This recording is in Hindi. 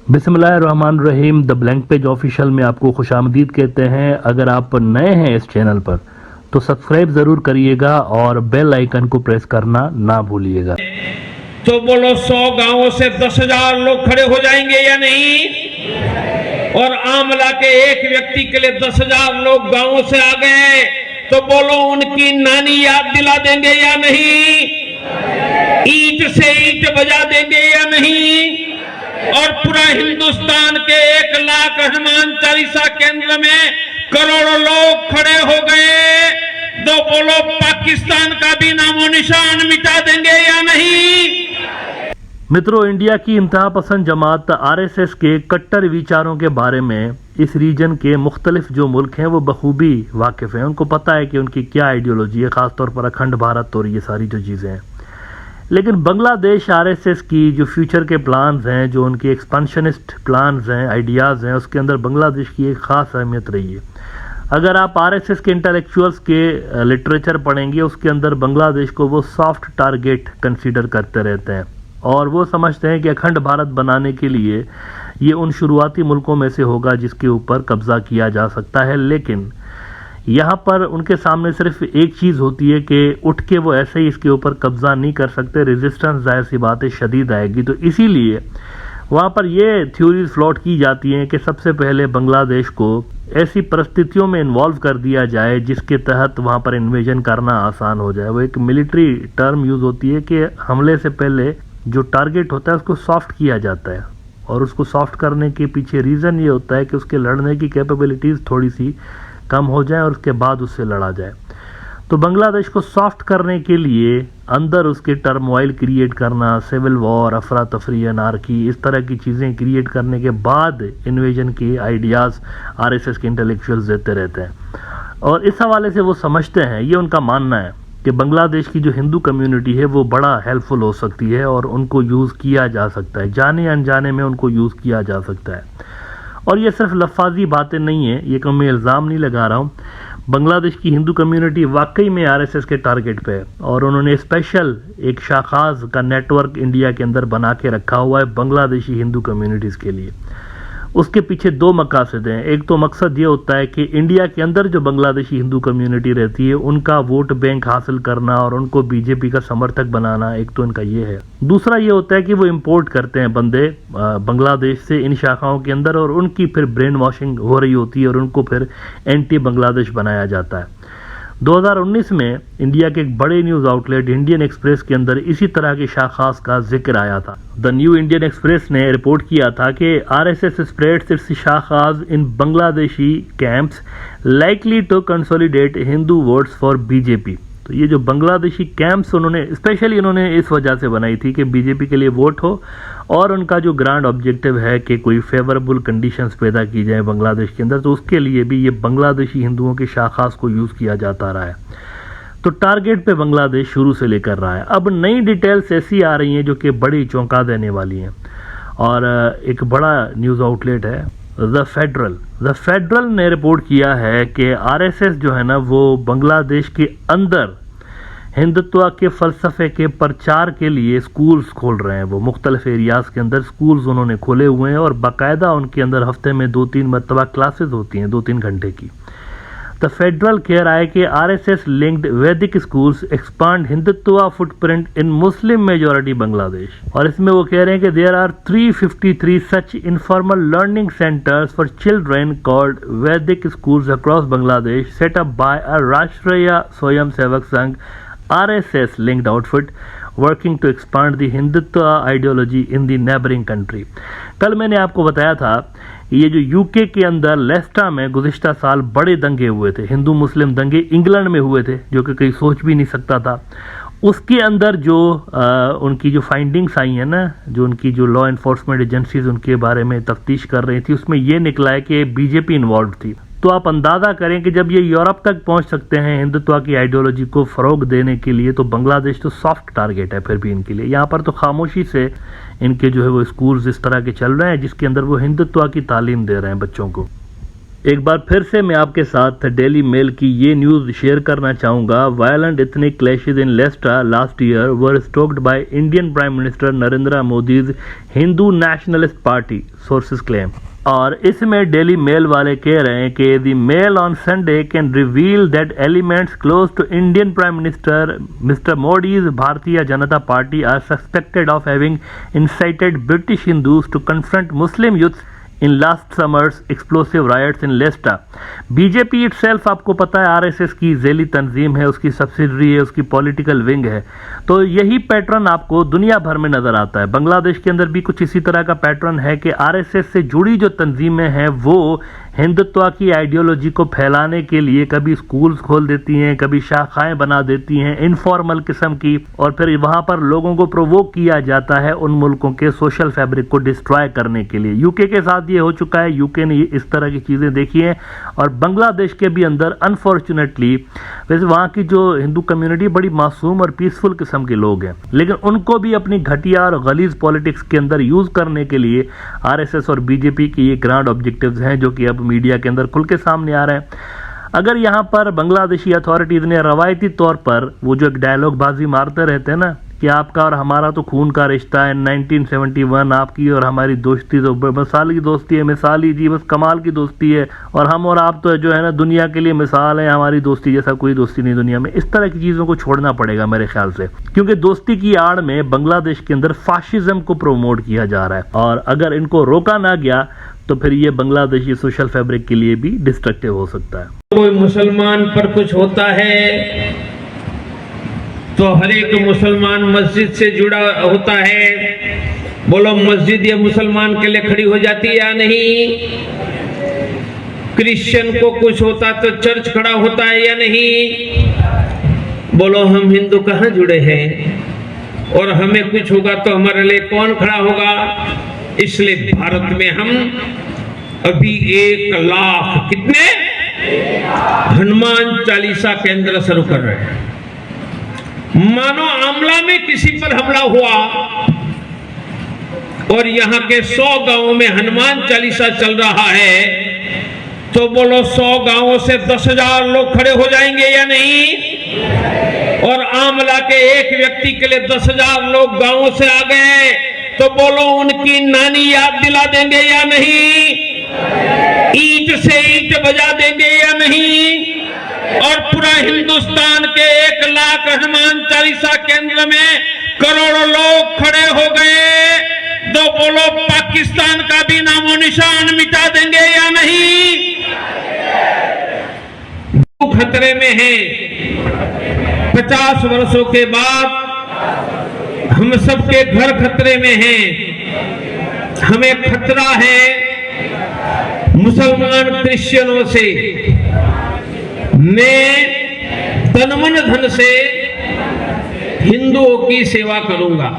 बिस्मिल्लाहिर्रहमानिर्रहीम। द ब्लैंक पेज ऑफिशियल में आपको खुशामदीद कहते हैं। अगर आप नए हैं इस चैनल पर तो सब्सक्राइब जरूर करिएगा और बेल आइकन को प्रेस करना ना भूलिएगा। तो बोलो 100 गांवों से 10,000 लोग खड़े हो जाएंगे या नहीं? और आमला के एक व्यक्ति के लिए 10,000 लोग गांवों से आ गए तो बोलो उनकी नानी याद दिला देंगे या नहीं? ईंट से ईंट बजा देंगे या नहीं? और पूरा हिंदुस्तान के 1 लाख हनुमान चालीसा केंद्र में करोड़ों लोग खड़े हो गए तो बोलो पाकिस्तान का भी नामो निशान मिटा देंगे या नहीं? मित्रों, इंडिया की इंतहा पसंद जमात आरएसएस के कट्टर विचारों के बारे में इस रीजन के मुख्तलिफ जो मुल्क हैं वो बखूबी वाकिफ हैं। उनको पता है कि उनकी क्या आइडियोलॉजी है, खासतौर पर अखंड भारत और ये सारी जो चीज़ें हैं। लेकिन बांग्लादेश आरएसएस की जो फ्यूचर के प्लान्स हैं, जो उनके एक्सपेंशनिस्ट प्लान्स हैं, आइडियाज़ हैं, उसके अंदर बांग्लादेश की एक ख़ास अहमियत रही है। अगर आप आरएसएस के इंटेलेक्चुअल्स के लिटरेचर पढ़ेंगे, उसके अंदर बांग्लादेश को वो सॉफ्ट टारगेट कंसीडर करते रहते हैं और वो समझते हैं कि अखंड भारत बनाने के लिए ये उन शुरुआती मुल्कों में से होगा जिसके ऊपर कब्ज़ा किया जा सकता है। लेकिन यहाँ पर उनके सामने सिर्फ एक चीज़ होती है कि उठ के वो ऐसे ही इसके ऊपर कब्ज़ा नहीं कर सकते। रेजिस्टेंस जाहिर सी बात है शदीद आएगी। तो इसीलिए वहाँ पर ये थ्योरीज फ्लोट की जाती हैं कि सबसे पहले बांग्लादेश को ऐसी परिस्थितियों में इन्वॉल्व कर दिया जाए जिसके तहत वहाँ पर इन्वेजन करना आसान हो जाए। वो एक मिलिट्री टर्म यूज़ होती है कि हमले से पहले जो टारगेट होता है उसको सॉफ्ट किया जाता है और उसको सॉफ्ट करने के पीछे रीज़न ये होता है कि उसके लड़ने की कैपेबिलिटीज़ थोड़ी सी कम हो जाए और उसके बाद उससे लड़ा जाए। तो बांग्लादेश को सॉफ्ट करने के लिए अंदर उसके टर्मोइल क्रिएट करना, सिविल वॉर, अफरा तफरी, अनार्की, इस तरह की चीज़ें क्रिएट करने के बाद इन्वेजन के आइडियाज़ आरएसएस के इंटेलेक्चुअल्स देते रहते हैं। और इस हवाले से वो समझते हैं, ये उनका मानना है कि बांग्लादेश की जो हिंदू कम्युनिटी है वो बड़ा हेल्पफुल हो सकती है और उनको यूज़ किया जा सकता है, जाने अनजाने में उनको यूज़ किया जा सकता है। और ये सिर्फ लफाजी बातें नहीं है, ये कोई मैं इल्ज़ाम नहीं लगा रहा हूँ। बांग्लादेश की हिंदू कम्युनिटी वाकई में आरएसएस के टारगेट पे है और उन्होंने स्पेशल एक शाखाज का नेटवर्क इंडिया के अंदर बना के रखा हुआ है बांग्लादेशी हिंदू कम्युनिटीज़ के लिए। उसके पीछे 2 मकासद हैं। एक तो मकसद ये होता है कि इंडिया के अंदर जो बांग्लादेशी हिंदू कम्युनिटी रहती है उनका वोट बैंक हासिल करना और उनको बीजेपी का समर्थक बनाना, एक तो इनका ये है। दूसरा ये होता है कि वो इंपोर्ट करते हैं बंदे बांग्लादेश से इन शाखाओं के अंदर और उनकी फिर ब्रेन वॉशिंग हो रही होती है और उनको फिर एंटी बांग्लादेश बनाया जाता है। 2019 में इंडिया के एक बड़े न्यूज़ आउटलेट इंडियन एक्सप्रेस के अंदर इसी तरह की शाखास का जिक्र आया था। द न्यू इंडियन एक्सप्रेस ने रिपोर्ट किया था कि RSS spreads its shakhas in Bangladeshi camps likely to consolidate Hindu votes for BJP. तो ये जो बांग्लादेशी कैंप्स स्पेशली इन्होंने इस वजह से बनाई थी कि बीजेपी के लिए वोट हो और उनका जो ग्रांड ऑब्जेक्टिव है कि कोई फेवरेबल कंडीशंस पैदा की जाए बांग्लादेश के अंदर, तो उसके लिए भी ये बांग्लादेशी हिंदुओं के शाखास को यूज़ किया जाता रहा है। तो टारगेट पे बांग्लादेश शुरू से लेकर रहा है। अब नई डिटेल्स ऐसी आ रही हैं जो कि बड़ी चौंका देने वाली हैं और एक बड़ा न्यूज़ आउटलेट है द फेडरल ने रिपोर्ट किया है कि आरएसएस जो है ना वो बांग्लादेश के अंदर हिंदुत्व के फ़लसफ़े के प्रचार के लिए स्कूल्स खोल रहे हैं। वो मुख्तलिफ एरियाज़ के अंदर स्कूल्स उन्होंने खोले हुए हैं और बाकायदा उनके अंदर हफ्ते में 2-3 मरतबा क्लासेस होती हैं 2-3 घंटे की। द फेडरल कह रहा है कि RSS linked Vedic schools expand Hindutva footprint in Muslim majority Bangladesh. और इसमें वो कह रहे हैं कि there are 353 such informal learning centres for children called Vedic schools across Bangladesh set up by a Rashtriya Swayam Sevak Sangh RSS linked outfit working to expand the Hindutva ideology in the neighbouring country. कल मैंने आपको बताया था ये जो यूके के अंदर लेस्टा में गुज़िश्ता साल बड़े दंगे हुए थे, हिंदू मुस्लिम दंगे इंग्लैंड में हुए थे जो कि कोई सोच भी नहीं सकता था। उसके अंदर जो उनकी जो फाइंडिंग्स आई हैं ना, जो उनकी जो लॉ इन्फोर्समेंट एजेंसीज उनके बारे में तफ्तीश कर रही थी, उसमें ये निकला है कि बीजेपी इन्वॉल्व थी। तो आप अंदाज़ा करें कि जब ये यूरोप तक पहुंच सकते हैं हिंदुत्व की आइडियोलॉजी को फ़रोग देने के लिए, तो बांग्लादेश तो सॉफ्ट टारगेट है फिर भी इनके लिए। यहाँ पर तो खामोशी से इनके जो है वो स्कूल्स इस तरह के चल रहे हैं जिसके अंदर वो हिंदुत्व की तालीम दे रहे हैं बच्चों को। एक बार फिर से मैं आपके साथ डेली मेल की ये न्यूज़ शेयर करना चाहूँगा। Violent ethnic clashes in Leicester last year were stoked by Indian prime minister Narendra Modi's Hindu nationalist party, sources claim. और इसमें डेली मेल वाले कह रहे हैं कि the Mail on Sunday can reveal that elements close to Indian prime minister mister Modi's Bharatiya Janata Party are suspected of having incited British Hindus to confront Muslim youth in last summer's explosive riots in Leicester. BJP itself आपको पता है आरएसएस की झेली तंजीम है, उसकी सब्सिडरी है, उसकी पॉलिटिकल विंग है। तो यही पैटर्न आपको दुनिया भर में नजर आता है। बांग्लादेश के अंदर भी कुछ इसी तरह का पैटर्न है कि आरएसएस से जुड़ी जो तंजीमें हैं वो हिंदुत्व की आइडियोलॉजी को फैलाने के लिए कभी स्कूल्स खोल देती हैं, कभी शाखाएं बना देती हैं इनफॉर्मल किस्म की, और फिर वहां पर लोगों को प्रोवोक किया जाता है उन मुल्कों के सोशल फैब्रिक को डिस्ट्रॉय करने के लिए। यूके के साथ ये हो चुका है, यूके ने इस तरह की चीजें देखी हैं। और बांग्लादेश के भी अंदर अनफॉर्चुनेटली, वैसे वहां की जो हिंदू कम्युनिटी बड़ी मासूम और पीसफुल किस्म के लोग हैं, लेकिन उनको भी अपनी घटिया और गलीज पॉलिटिक्स के अंदर यूज करने के लिए आरएसएस और बीजेपी की ये ग्रांड ऑब्जेक्टिव्स हैं जो कि अब मीडिया के अंदर खुल के सामने आ रहे हैं। अगर यहाँ पर बांग्लादेशी अथॉरिटीज ने रवायती तौर पर वो जो एक डायलॉग बाजी मारते रहते हैं ना कि आपका और हमारा तो खून का रिश्ता है, 1971 आपकी और हमारी दोस्ती तो मिसाली दोस्ती है, मिसाली जी बस कमाल की दोस्ती है, और हम और आप तो जो है ना दुनिया के लिए मिसाल है, हमारी दोस्ती जैसा कोई दोस्ती नहीं दुनिया में। इस तरह की चीज़ों को छोड़ना पड़ेगा मेरे ख्याल से, क्योंकि दोस्ती की आड़ में बांग्लादेश के अंदर फाशिज्म को प्रोमोट किया जा रहा है, और अगर इनको रोका ना गया तो फिर ये बांग्लादेशी सोशल फैब्रिक के लिए भी डिस्ट्रक्टिव हो सकता है। कोई मुसलमान पर कुछ होता है तो हर एक मुसलमान मस्जिद से जुड़ा होता है। बोलो मस्जिद ये मुसलमान के लिए खड़ी हो जाती है या नहीं? क्रिश्चियन को कुछ होता तो चर्च खड़ा होता है या नहीं? बोलो हम हिंदू कहाँ जुड़े हैं? और हमें कुछ होगा तो हमारे लिए कौन खड़ा होगा? इसलिए भारत में हम अभी 1 लाख कितने हनुमान चालीसा केंद्र शुरू कर रहे हैं। मानो आमला में किसी पर हमला हुआ और यहाँ के 100 गांवों में हनुमान चालीसा चल रहा है, तो बोलो 100 गांवों से 10,000 लोग खड़े हो जाएंगे या नहीं? और आमला के एक व्यक्ति के लिए 10,000 लोग गांवों से आ गए, तो बोलो उनकी नानी याद दिला देंगे या नहीं? ईंट से ईंट बजा देंगे या नहीं? और पूरा हिंदुस्तान के 1 लाख हनुमान चालीसा केंद्र में करोड़ों लोग खड़े हो गए, तो बोलो पाकिस्तान का भी नामो निशान मिटा देंगे या नहीं? खतरे में है। 50 वर्षों के बाद हम सबके घर खतरे में हैं। हमें खतरा है मुसलमान क्रिश्चियनों से। मैं तन मन धन से हिंदुओं की सेवा करूंगा।